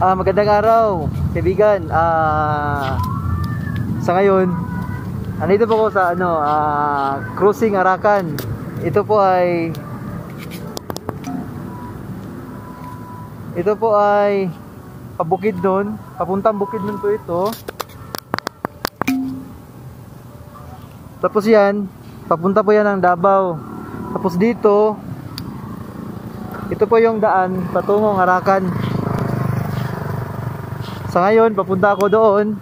Magandang araw, kaibigan. Sa ngayon, andito po ako sa Cruising Arakan. Ito po ay pabukid doon, papuntang Bukidnon po ito. Tapos yan, papunta po yan ng Davao. Tapos dito, ito po yung daan patungong Arakan. Sa ngayon, papunta ako doon.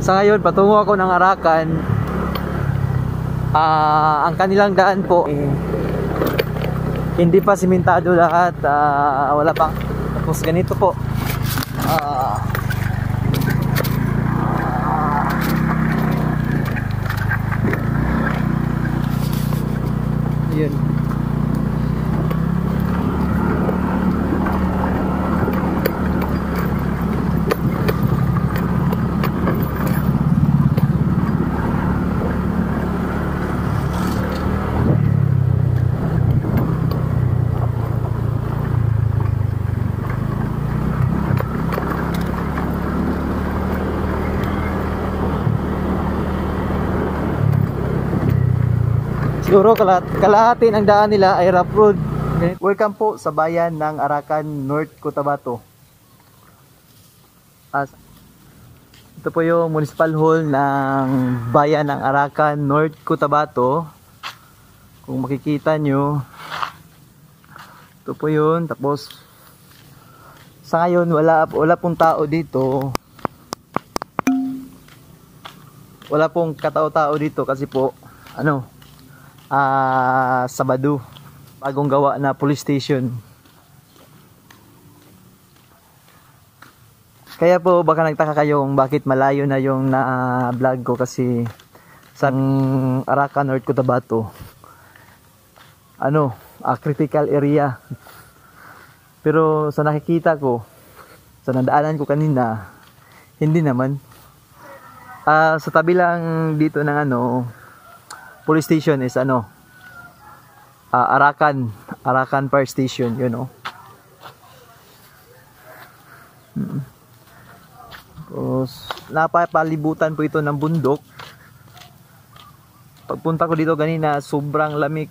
Sa ngayon, patungo ako ng Arakan. Ang kanilang daan po hindi pa simentado lahat, wala pang. Tapos ganito po, yun. Siguro kalahati ng daan nila ay rough road. Welcome po sa bayan ng Arakan, North Cotabato. Ito po yung municipal hall ng bayan ng Arakan, North Cotabato. Kung makikita nyo, ito po yun. Tapos sa ngayon wala pong tao dito. Wala pong katao-tao dito kasi po Sabado, bagong gawa na police station. Kaya po baka nagtaka kayong bakit malayo na yung na-vlog ko, kasi sa Arakan, North Cotabato, critical area. Pero sa nakikita ko, sa nadaanan ko kanina, hindi naman. Sa tabi lang dito ng police station is Arakan Fire Station, Tapos napapalibutan po ito ng bundok. Pagpunta ko dito kanina, sobrang lamig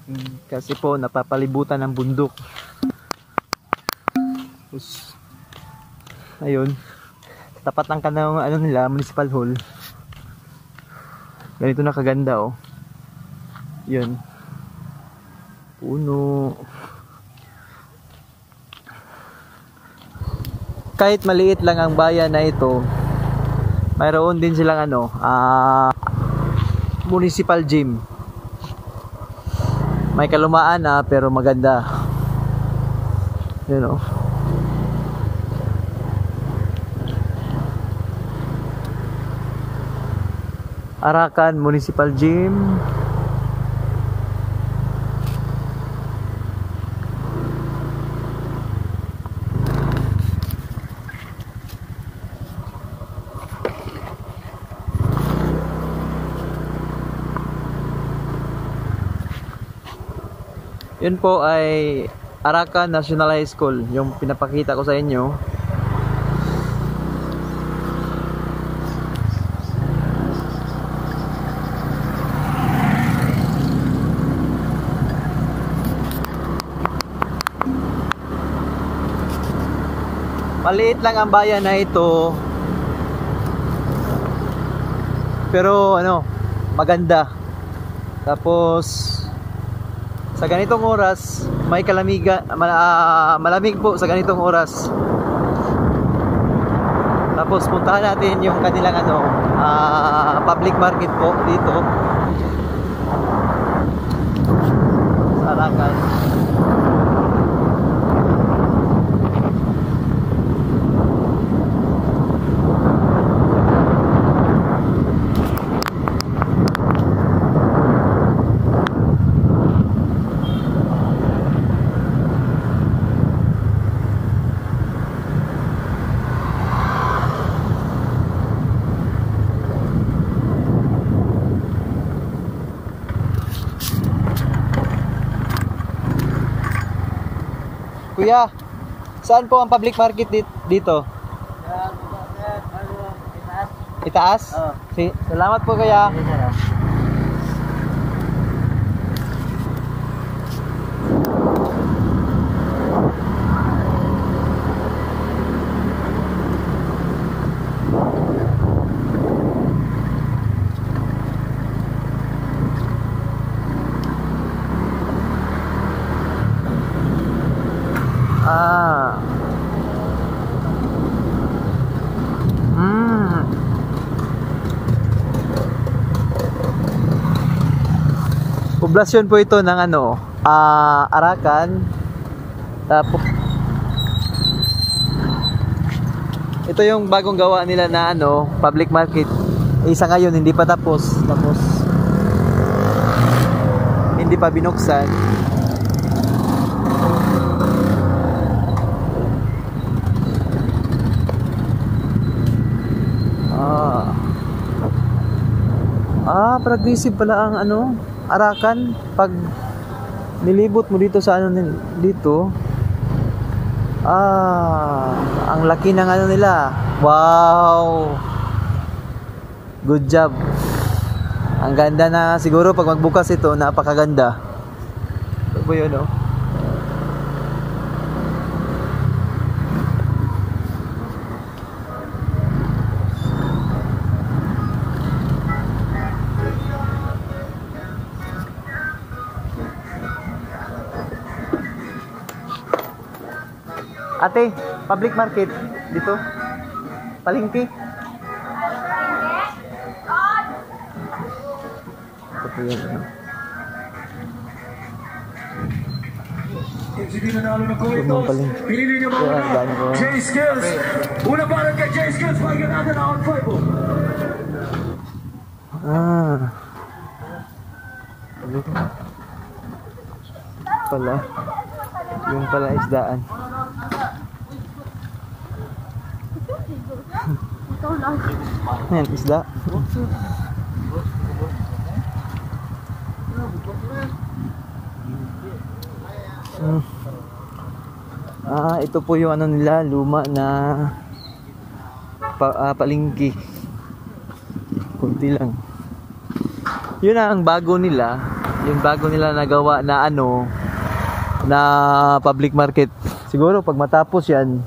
kasi po napapalibutan ng bundok. Tapos ayun, tapat ng kanang nila, municipal hall. Ganito na kaganda, yun, puno. Kahit maliit lang ang bayan na ito, mayroon din silang municipal gym. May kalumaan pero maganda, Arakan Municipal Gym. Yun po ay Arakan National High School, yung pinapakita ko sa inyo. Maliit lang ang bayan na ito. Pero ano, maganda. Tapos sa ganitong oras, may malamig po sa ganitong oras. Tapos puntahan natin yung kanilang public market po dito sa Arakan. Kuya, saan po ang public market dito? Itaas? Oo. Salamat po kuya. Poblasyon po ito ng Arakan. Tapos ito yung bagong gawa nila na public market. Isa ngayon hindi pa tapos hindi pa binuksan. Progressive pala ang Arakan. Pag nilibot mo dito sa dito, ang laki ng nila. Wow, good job. Ang ganda na siguro pag magbukas ito, napakaganda. Ito po yun, Ate, public market dito? Palengke? Ito po yun, Hindi nanalo ng Kuwaitos. Pinili niyo muna J-Skills. Una parang kay J-Skills. Pagyan natin na on 5. Pala. Yung pala isdaan. Yan, isda. Ito po yung nila, luma na palengke. Kunti lang. Yun ang bago nila. Yung bago nila nagawa na na public market. Siguro pag matapos yan.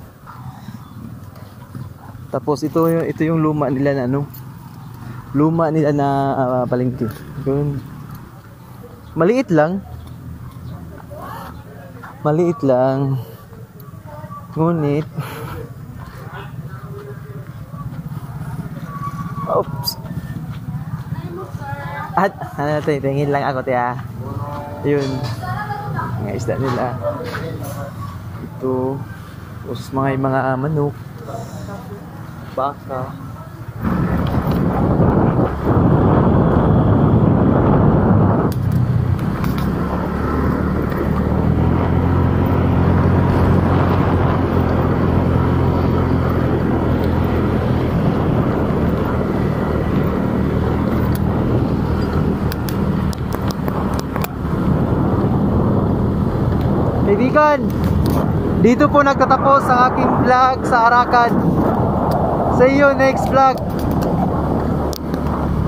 Tapos ito yung luma nila na luma nila na palengke. Yun. Maliit lang. Ngunit oops. Tingin lang ako tiya. Yun. Mga isda nila. Ito. Tapos mga manok. Baka. Kaibigan, dito po nagtatapos ang aking vlog sa Arakan. See you next vlog.